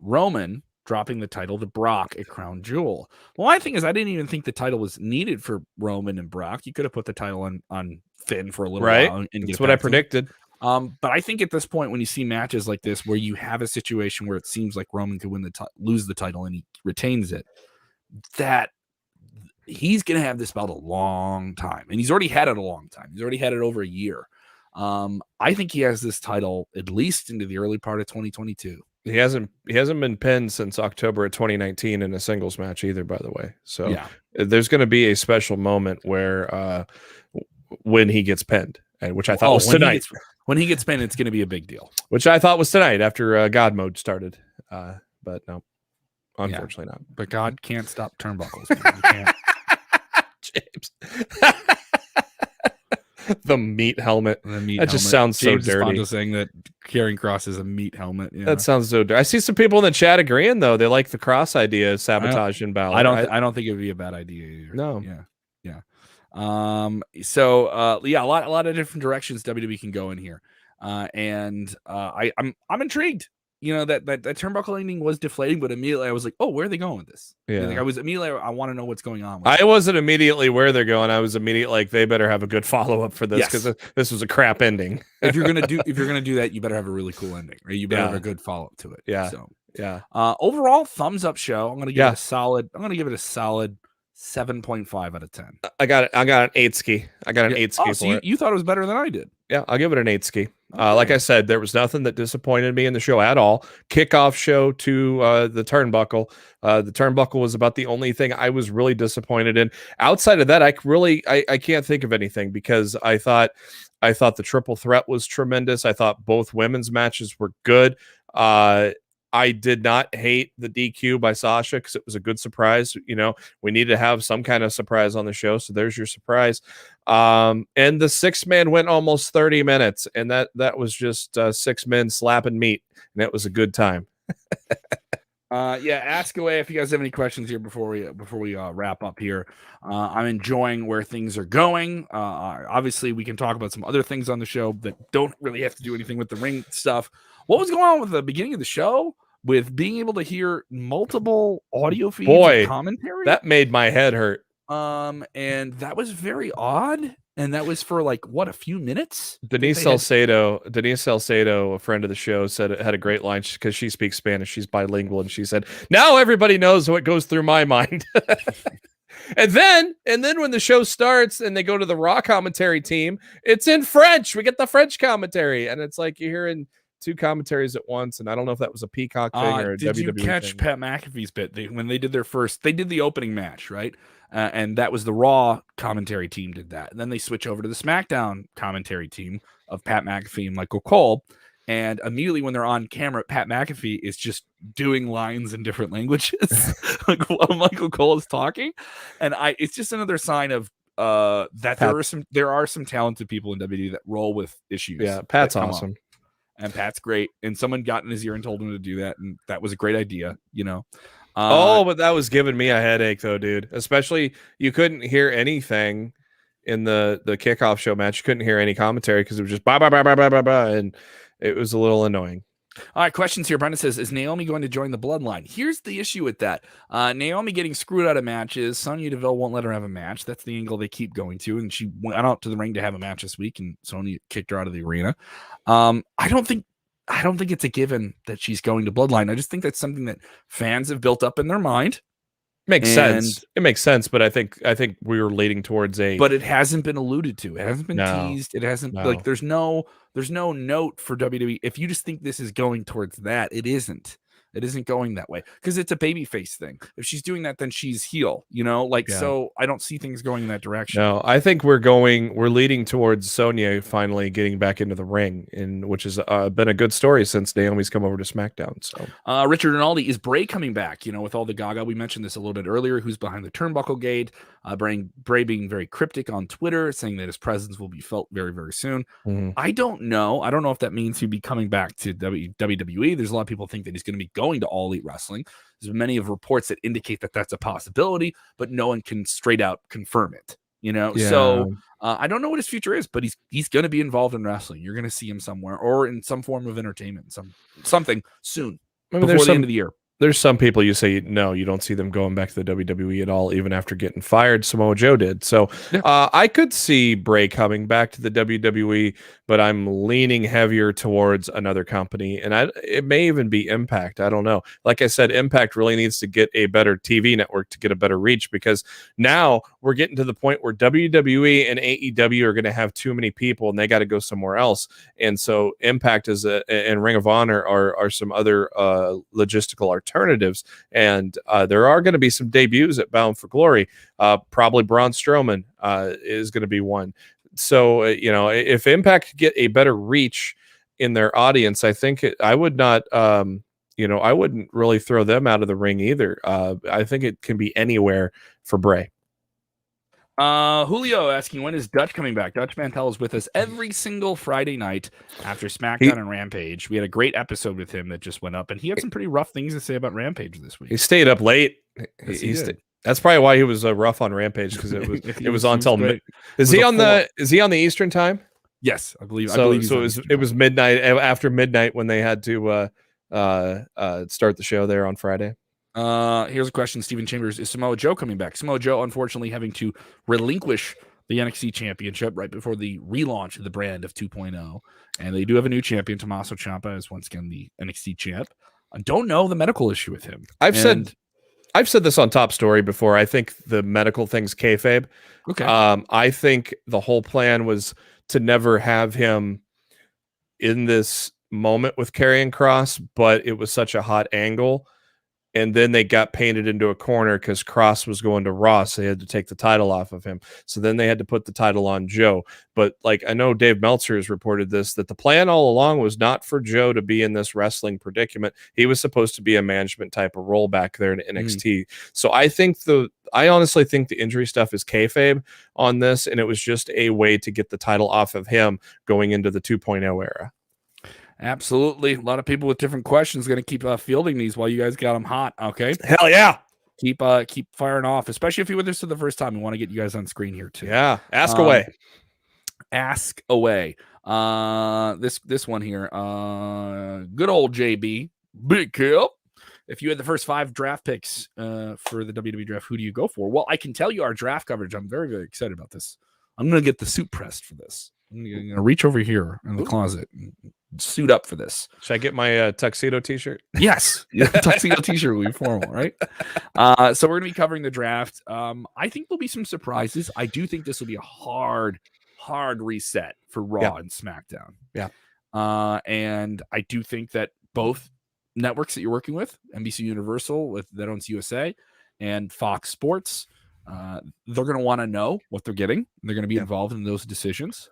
Roman dropping the title to Brock at Crown Jewel? Well, my thing is, I didn't even think the title was needed for Roman and Brock. You could have put the title on Finn for a little while. And that's what I predicted. But I think at this point, when you see matches like this, where you have a situation where it seems like Roman could lose the title and he retains it, that he's going to have this belt a long time. And he's already had it a long time. He's already had it over a year. I think he has this title at least into the early part of 2022. He hasn't been pinned since October of 2019 in a singles match either, by the way. So there's going to be a special moment where when he gets pinned, and which I thought was tonight. When he gets pinned, it's going to be a big deal. Which I thought was tonight after God mode started. But no, unfortunately not. But God can't stop turnbuckles. Man. He can't. James. The meat helmet. Just sounds so dirty. James saying that Karrion Kross is a meat helmet. Yeah. That sounds so dirty. I see some people in the chat agreeing, though. They like the Cross idea of Sabotage and Balor. I don't think it would be a bad idea either. No. Yeah. So a lot of different directions WWE can go in here. And I'm intrigued. You know, that turnbuckle ending was deflating, but immediately I was like, oh, where are they going with this? Yeah. Like I want to know what's going on. I wasn't immediately where they're going. I was immediately like, they better have a good follow-up for this, because this was a crap ending. if you're gonna do that, you better have a really cool ending, right? You better have a good follow-up to it. Yeah. So Overall, thumbs up show. I'm gonna give it a solid 7.5 out of 10. I got an 8 ski. I got an 8 ski for it. You thought it was better than I did. Yeah, I'll give it an 8 ski. Like I said, there was nothing that disappointed me in the show at all. Kickoff show to the turnbuckle. The turnbuckle was about the only thing I was really disappointed in. Outside of that, I can't think of anything, because I thought the triple threat was tremendous. I thought both women's matches were good. I did not hate the DQ by Sasha, because it was a good surprise. You know, we need to have some kind of surprise on the show, so there's your surprise. And the 6-man went almost 30 minutes, and that was just 6 men slapping meat, and it was a good time. Ask away if you guys have any questions here before we wrap up here. I'm enjoying where things are going. Obviously, we can talk about some other things on the show that don't really have to do anything with the ring stuff. What was going on with the beginning of the show with being able to hear multiple audio feeds and commentary? That made my head hurt. And that was very odd. And that was for a few minutes. Denise Salcedo, a friend of the show, said it had a great line because she speaks Spanish. She's bilingual, and she said, "Now everybody knows what goes through my mind." And then when the show starts and they go to the Raw commentary team, it's in French. We get the French commentary, and it's like you're hearing 2 commentaries at once. And I don't know if that was a Peacock thing or a WWE thing. Did you catch Pat McAfee's bit? When they did the opening match, right? And that was the Raw commentary team did that. And then they switch over to the SmackDown commentary team of Pat McAfee and Michael Cole. And immediately when they're on camera, Pat McAfee is just doing lines in different languages, like while Michael Cole is talking. And it's just another sign of that there are some talented people in WWE that roll with issues. Yeah, Pat's awesome. And Pat's great. And someone got in his ear and told him to do that. And that was a great idea, you know. But that was giving me a headache, though, dude. Especially, you couldn't hear anything in the kickoff show match. You couldn't hear any commentary because it was just blah, blah, blah, blah, blah, blah, blah, and it was a little annoying. All right, questions here. Brendan says, is Naomi going to join the bloodline? Here's the issue with that. Naomi getting screwed out of matches. Sonya Deville won't let her have a match. That's the angle they keep going to. And she went out to the ring to have a match this week, and Sonya kicked her out of the arena. I don't think it's a given that she's going to bloodline. I just think that's something that fans have built up in their mind. Makes sense. It makes sense, but I think we were leading towards but it hasn't been alluded to. It hasn't been teased. It hasn't like there's no note for WWE. If you just think this is going towards that, it isn't. It isn't going that way because it's a babyface thing. If she's doing that, then she's heel, so I don't see things going in that direction. No, I think we're leading towards Sonya finally getting back into the ring, which has been a good story since Naomi's come over to SmackDown. So Richard Rinaldi, is Bray coming back? With all the gaga, we mentioned this a little bit earlier. Who's behind the turnbuckle gate? Bray being very cryptic on Twitter, saying that his presence will be felt very, very soon. I don't know. I don't know if that means he'd be coming back to WWE. There's a lot of people think that he's going to be going to All Elite Wrestling. There's many of reports that indicate that that's a possibility, but no one can straight out confirm it. So I don't know what his future is, but he's going to be involved in wrestling. You're going to see him somewhere or in some form of entertainment, something soon before the end of the year. There's some people you say, no, you don't see them going back to the WWE at all, even after getting fired. Samoa Joe did. So I could see Bray coming back to the WWE, but I'm leaning heavier towards another company. And it may even be Impact. I don't know. Like I said, Impact really needs to get a better TV network to get a better reach, because now we're getting to the point where WWE and AEW are going to have too many people and they got to go somewhere else. And so Impact and Ring of Honor are some other logistical alternatives, and there are going to be some debuts at Bound for Glory. Probably Braun Strowman is going to be one. So if Impact get a better reach in their audience, I think I would not. I wouldn't really throw them out of the ring either. I think it can be anywhere for Bray. Julio asking, when is Dutch coming back? Dutch Mantel is with us every single Friday night after SmackDown and Rampage. We had a great episode with him that just went up, and he had some pretty rough things to say about Rampage this week. He stayed up late. Yes, that's probably why he was rough on Rampage, because it was on till is he on the Eastern time? Yes, I believe. So it was midnight, after midnight, when they had to start the show there on Friday. Here's a question, Stephen Chambers. Is Samoa Joe coming back? Samoa Joe, unfortunately, having to relinquish the NXT Championship right before the relaunch of the brand of 2.0. And they do have a new champion. Tommaso Ciampa is once again the NXT champ. I don't know the medical issue with him. I've said this on Top Story before. I think the medical thing's kayfabe. Okay. I think the whole plan was to never have him in this moment with Karrion Kross, but it was such a hot angle. And then they got painted into a corner because Kross was going to Raw, so they had to take the title off of him. So then they had to put the title on Joe. But I know Dave Meltzer has reported this, that the plan all along was not for Joe to be in this wrestling predicament. He was supposed to be a management type of role back there in NXT. So I honestly think the injury stuff is kayfabe on this, and it was just a way to get the title off of him going into the 2.0 era. Absolutely. A lot of people with different questions going to keep fielding these while you guys got them hot. Okay. Hell yeah. Keep firing off, especially if you're with us for the first time. We want to get you guys on screen here too. Yeah. Ask away. Ask away. This one here. Good old JB. Big kill. If you had the first 5 draft picks for the WWE Draft, who do you go for? Well, I can tell you our draft coverage. I'm very, very excited about this. I'm going to get the suit pressed for this. I'm going to reach over here in the closet and suit up for this. Should I get my tuxedo t-shirt? Yes. Tuxedo t-shirt will be formal, right? So we're going to be covering the draft. I think there'll be some surprises. I do think this will be a hard reset for Raw and SmackDown. Yeah. And I do think that both networks that you're working with, NBC Universal that owns USA, and Fox Sports, they're going to want to know what they're getting. They're going to be involved in those decisions.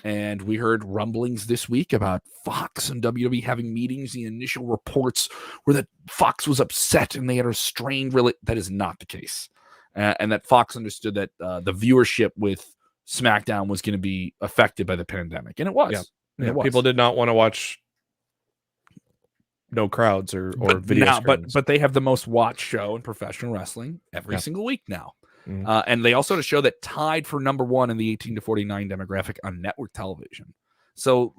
And we heard rumblings this week about Fox and WWE having meetings. The initial reports were that Fox was upset and they had a strained that is not the case. And that Fox understood that the viewership with SmackDown was going to be affected by the pandemic. And it was. Yeah. It was. People did not want to watch no crowds or video screens. But they have the most watched show in professional wrestling every single week now. Mm-hmm. And they also had a show that tied for number 1 in the 18 to 49 demographic on network television. So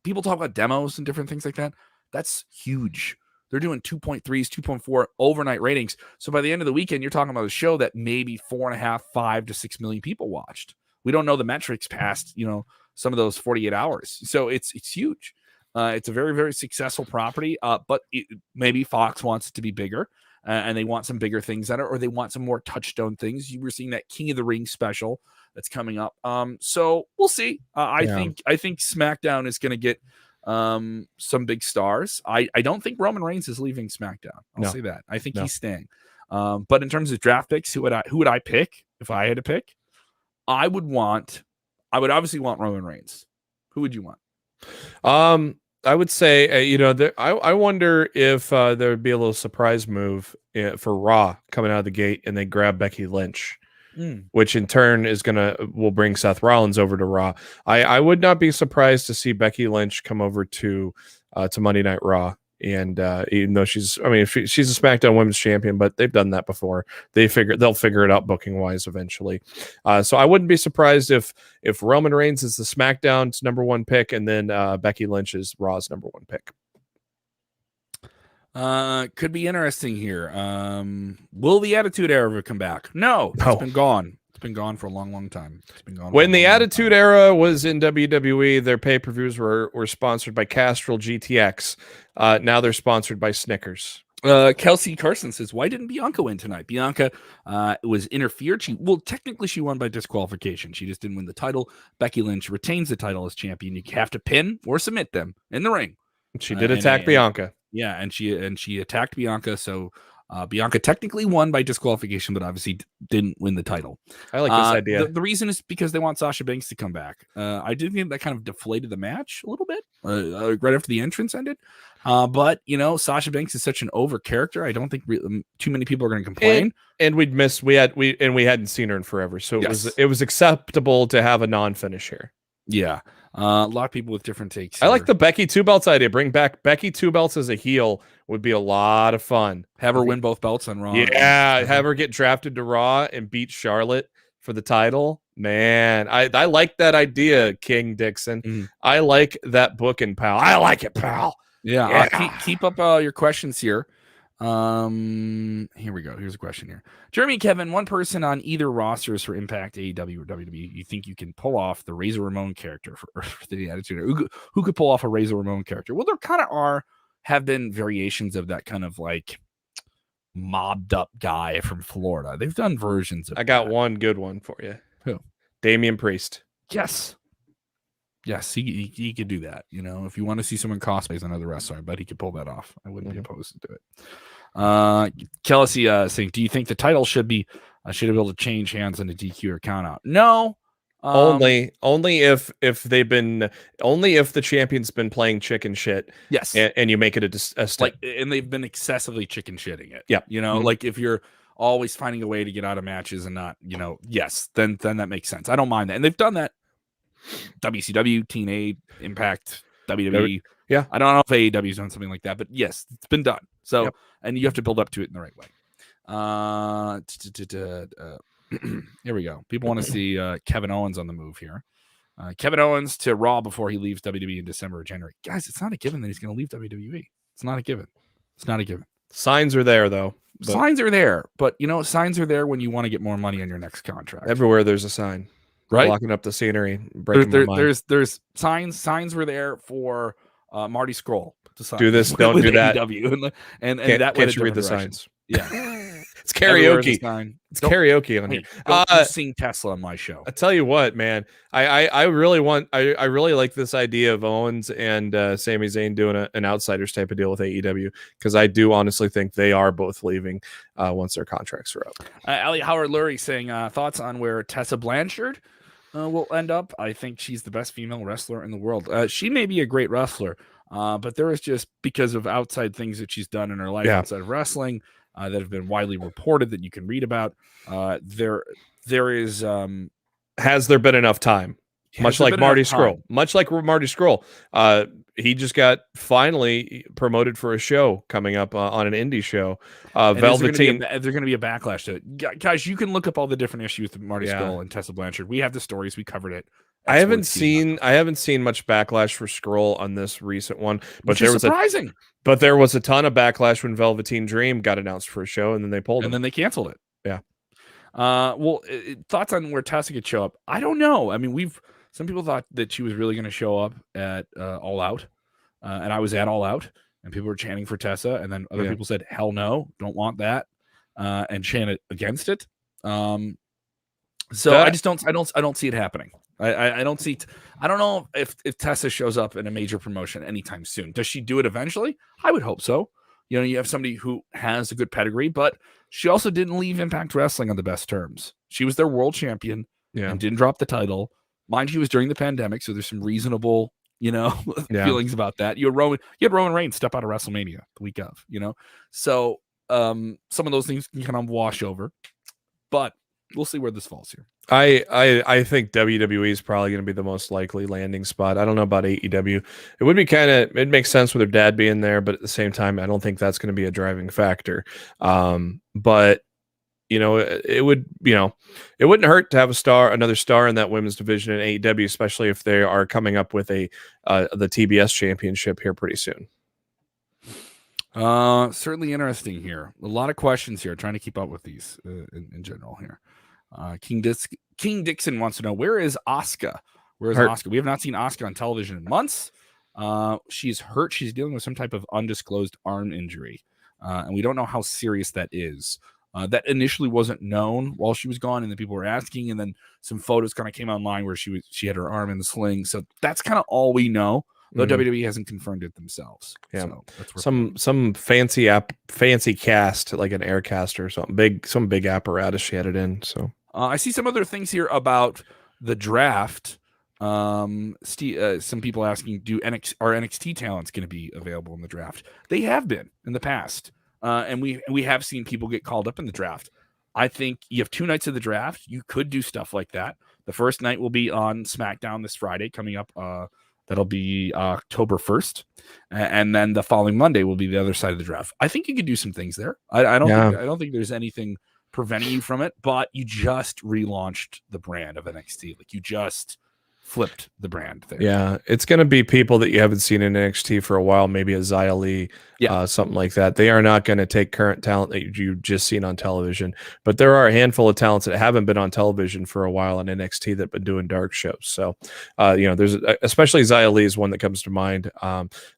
people talk about demos and different things like that. That's huge. They're doing 2.3s, 2.4 overnight ratings. So by the end of the weekend, you're talking about a show that maybe 4.5, 5 to 6 million people watched. We don't know the metrics past, some of those 48 hours. So it's huge. It's a very, very successful property, but maybe Fox wants it to be bigger. And they want some bigger things at it, or they want some more touchstone things. You were seeing that King of the Ring special that's coming up. So we'll see. I think SmackDown is going to get some big stars. I don't think Roman Reigns is leaving SmackDown. I'll say that. I think he's staying. But in terms of draft picks, who would I pick if I had to pick? I would obviously want Roman Reigns. Who would you want? I would say, I wonder if there would be a little surprise move for Raw coming out of the gate, and they grab Becky Lynch, which in turn will bring Seth Rollins over to Raw. I would not be surprised to see Becky Lynch come over to Monday Night Raw. And even though she's a SmackDown Women's Champion, but they've done that before. They'll figure it out booking wise eventually. So I wouldn't be surprised if Roman Reigns is the SmackDown's number 1 pick, and then Becky Lynch is Raw's number 1 pick. Could be interesting here. Will the Attitude Era ever come back? No, it's been gone. It's been gone for a long, long time. It's been gone. When the Attitude Era was in WWE, their pay-per-views were sponsored by Castrol GTX. Now they're sponsored by Snickers. Kelsey Carson says, why didn't Bianca win tonight? Bianca was interfered. Technically she won by disqualification. She just didn't win the title. Becky Lynch retains the title as champion. You have to pin or submit them in the ring. She did attack Bianca. Yeah, and she attacked Bianca, so Bianca technically won by disqualification, but obviously didn't win the title. I like this idea. The reason is because they want Sasha Banks to come back. I did think that kind of deflated the match a little bit right after the entrance ended. But Sasha Banks is such an over character. I don't think too many people are going to complain. And we hadn't seen her in forever, so it was acceptable to have a non-finish here. Yeah. A lot of people with different takes here. I like the Becky 2 belts idea. Bring back Becky 2 belts as a heel would be a lot of fun. Have her win both belts on Raw. Yeah, have her get drafted to Raw and beat Charlotte for the title. Man, I like that idea, King Dixon. Mm. I like that booking, pal. I like it, pal. Yeah. Keep up your questions here. Here we go. Here's a question here. Jeremy, Kevin, one person on either rosters for Impact, AEW, or WWE, you think you can pull off the Razor Ramon character for the Attitude? Who could pull off a Razor Ramon character? Well, there kind of have been variations of that kind of like mobbed up guy from Florida. They've done versions of I got one good one for you. Who? Damian Priest. Yes, he could do that. If you want to see someone cosplay as another wrestler, but he could pull that off. I wouldn't be opposed to it. Kelsey saying, do you think the title should be able to change hands in a DQ or count out? No. Only if the champion's been playing chicken shit. Yes. And you make it a step. And they've been excessively chicken shitting it. Yeah. Like if you're always finding a way to get out of matches and not, yes, then that makes sense. I don't mind that. And they've done that. WCW, TNA, Impact, WWE. Yeah. I don't know if AEW's done something like that, but yes, it's been done. So, and you have to build up to it in the right way. Here we go. People want to see Kevin Owens on the move here. Kevin Owens to Raw before he leaves WWE in December or January. Guys, it's not a given that he's going to leave WWE. It's not a given. Signs are there, though. Signs are there, but signs are there when you want to get more money on your next contract. Everywhere there's a sign. Right, blocking up the scenery. There's signs. Signs were there for Marty Scurll to sign. Do this, don't do that. And that can't you read the signs? Yeah, it's karaoke. It's karaoke on here. Don't sing Tesla on my show. I tell you what, man. I really like this idea of Owens and Sami Zayn doing an outsiders type of deal with AEW, because I do honestly think they are both leaving once their contracts are up. Ali Howard Lurie saying thoughts on where Tessa Blanchard will end up. I think she's the best female wrestler in the world. She may be a great wrestler, but there is just, because of outside things that she's done in her life outside of wrestling that have been widely reported that you can read about. There is. Has there been enough time? Much like Marty Scurll. He just got finally promoted for a show coming up on an indie show. Velveteen. There's going to be a backlash to it. Guys, you can look up all the different issues with Marty Scurll and Tessa Blanchard. We have the stories. We covered it. I haven't seen much backlash for Scurll on this recent one, but there was surprising. But there was a ton of backlash when Velveteen Dream got announced for a show, and then they pulled it. And then they canceled it. Yeah. Thoughts on where Tessa could show up? I don't know. I mean, some people thought that she was really going to show up at All Out, and I was at All Out, and people were chanting for Tessa, and then other people said, "Hell no, don't want that," and chanted against it. I just don't see it happening. I don't see. I don't know if Tessa shows up in a major promotion anytime soon. Does she do it eventually? I would hope so. You know, you have somebody who has a good pedigree, but she also didn't leave Impact Wrestling on the best terms. She was their world champion and didn't drop the title. Mind you, was during the pandemic, so there's some reasonable, feelings about that. You had Roman Reigns step out of WrestleMania the week of, So some of those things can kind of wash over, but we'll see where this falls here. I think WWE is probably going to be the most likely landing spot. I don't know about AEW. It would be it makes sense with their dad being there, but at the same time, I don't think that's going to be a driving factor. But it would, it wouldn't hurt to have another star in that women's division in AEW, especially if they are coming up with the TBS championship here pretty soon. Certainly interesting here. A lot of questions here. Trying to keep up with these in general here. King Dixon wants to know, where is Asuka? Where is Asuka? We have not seen Asuka on television in months. She's hurt. She's dealing with some type of undisclosed arm injury, and we don't know how serious that is. That initially wasn't known while she was gone, and then people were asking, and then some photos kind of came online where she had her arm in the sling. So that's kind of all we know. Though WWE hasn't confirmed it themselves. Yeah, so some fancy cast, like an air caster or something, some big apparatus she had it in. So I see some other things here about the draft. Some people asking, are NXT talents going to be available in the draft? They have been in the past, and we have seen people get called up in the draft. I think you have 2 nights of the draft. You could do stuff like that. The first night will be on SmackDown this Friday coming up. That'll be October 1st. And then the following Monday will be the other side of the draft. I think you could do some things there. I don't think there's anything preventing you from it, but you just relaunched the brand of NXT. Like, you just flipped the brand there. Yeah, it's going to be people that you haven't seen in NXT for a while, maybe a Xia Li, something like that. They are not going to take current talent that you've just seen on television, but there are a handful of talents that haven't been on television for a while in NXT that have been doing dark shows. So, there's especially Xia Li is one that comes to mind.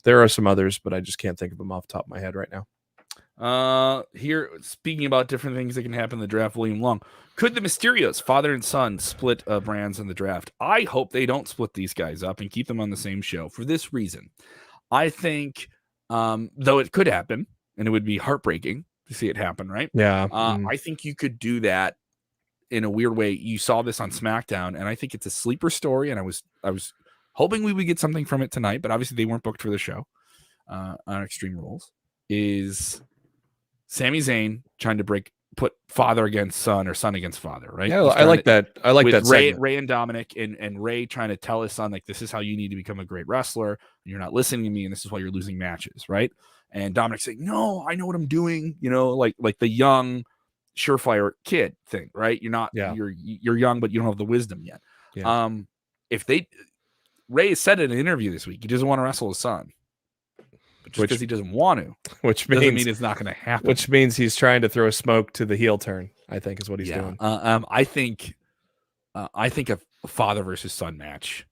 There are some others, but I just can't think of them off the top of my head right now. Here, speaking about different things that can happen in the draft, William Long, could the Mysterios, father and son, split brands in the draft? I hope they don't split these guys up and keep them on the same show for this reason. I think, though it could happen, and it would be heartbreaking to see it happen, right? Yeah. I think you could do that in a weird way. You saw this on SmackDown, and I think it's a sleeper story, and I was hoping we would get something from it tonight, but obviously they weren't booked for the show on Extreme Rules. Is Sami Zayn trying to put father against son or son against father, right? Yeah, I like that. I like that. Ray and Dominik, and Ray trying to tell his son, like, this is how you need to become a great wrestler. You're not listening to me, and this is why you're losing matches, right? And Dominik saying, no, I know what I'm doing. Like the young surefire kid thing, right? You're not. Yeah. You're young, but you don't have the wisdom yet. Yeah. Ray said in an interview this week, he doesn't want to wrestle his son. Because he doesn't want to, which doesn't mean it's not going to happen. Which means he's trying to throw smoke to the heel turn, I think, is what he's doing. I think a father versus son match.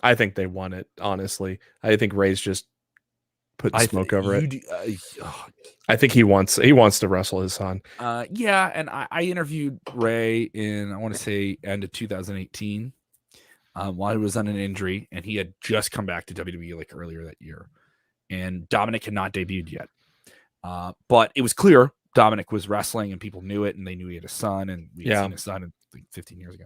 I think they won it. Honestly, I think Ray's just putting smoke over it. I think he wants to wrestle his son. Yeah, and I interviewed Ray in, I want to say, end of 2018. While he was on an injury, and he had just come back to WWE like earlier that year, and Dominik had not debuted yet. But it was clear Dominik was wrestling, and people knew it, and they knew he had a son, and we had seen his son like 15 years ago.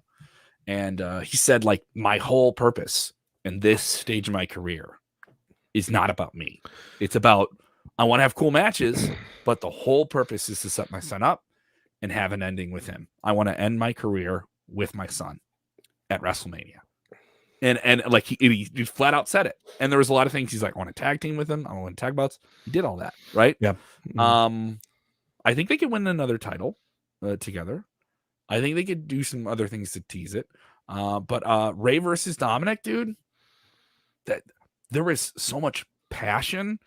And he said, like, my whole purpose in this stage of my career is not about me. It's about, I want to have cool matches, but the whole purpose is to set my son up and have an ending with him. I want to end my career with my son at WrestleMania. And like he flat out said it. And there was a lot of things he's like, I want to tag team with him. I want to win tag belts. He did all that, right? Yeah. I think they could win another title together. I think they could do some other things to tease it. But Ray versus Dominik, dude, that there was so much passion.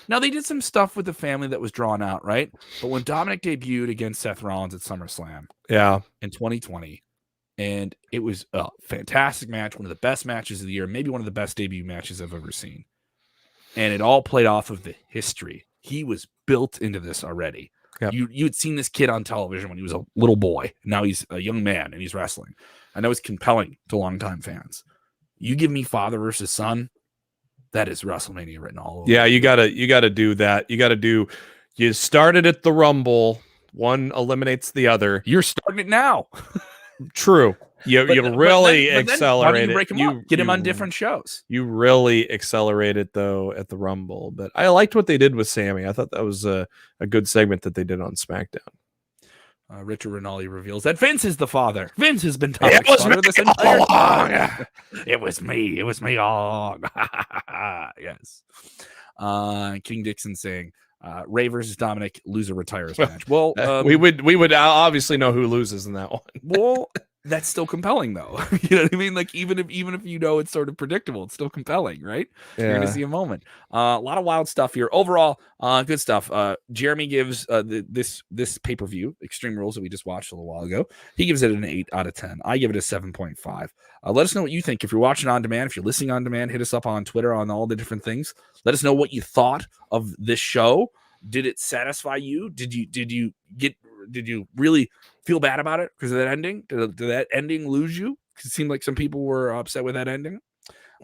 Now they did some stuff with the family that was drawn out, right? But when Dominik debuted against Seth Rollins at SummerSlam, in 2020. And it was a fantastic match, one of the best matches of the year, maybe one of the best debut matches I've ever seen. And it all played off of the history. He was built into this already. Yep. You had seen this kid on television when he was a little boy. Now he's a young man and he's wrestling. I know it's compelling to longtime fans. You give me father versus son, that is WrestleMania written all over. Yeah, you gotta do that. You started at the Rumble. One eliminates the other. You're starting it now. True. You really accelerate you break it. him up? Get him on different shows. You really accelerate it though at the Rumble. But I liked what they did with Sammy. I thought that was a good segment that they did on SmackDown. Richard Rinaldi reveals that Vince is the father. Vince has been Dominik's father this entire time. It was me. It was me all along. Yes. King Dixon saying, Ray versus Dominik, loser retires match. Well, we would obviously know who loses in that one. Well, that's still compelling though. You know what I mean? Like even if you know it's sort of predictable, it's still compelling, right? Yeah. You're gonna see a moment. A lot of wild stuff here. Overall, good stuff. Jeremy gives this pay-per-view, Extreme Rules, that we just watched a little while ago. He gives it an 8 out of 10. I give it a 7.5. Let us know what you think. If you're watching on demand, if you're listening on demand, hit us up on Twitter on all the different things. Let us know what you thought of this show. Did it satisfy you? Did you really feel bad about it because of that ending? Did that ending lose you? Because it seemed like some people were upset with that ending.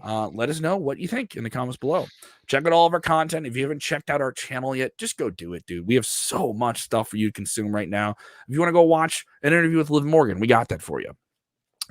Let us know what you think in the comments below. Check out all of our content. If you haven't checked out our channel yet, just go do it, dude. We have so much stuff for you to consume right now. If you want to go watch an interview with Liv Morgan, we got that for you.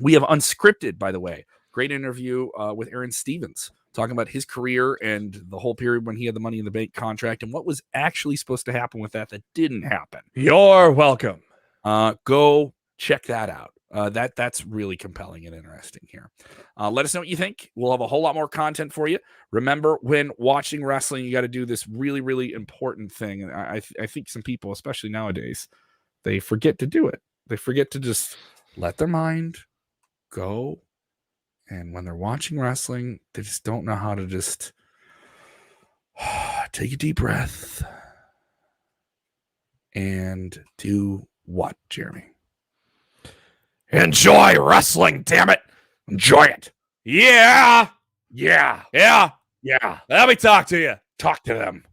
We have Unscripted, by the way. Great interview with Aaron Stevens, talking about his career and the whole period when he had the Money in the Bank contract and what was actually supposed to happen with that didn't happen. You're welcome. Go check that out. That's really compelling and interesting here. Let us know what you think. We'll have a whole lot more content for you. Remember, when watching wrestling, you got to do this really, really important thing. And I think some people, especially nowadays, they forget to do it. They forget to just let their mind go. And when they're watching wrestling, they just don't know how to just take a deep breath and do what, Jeremy? Enjoy wrestling, damn it. Enjoy it. Yeah. Yeah. Yeah. Yeah. Let me talk to you. Talk to them.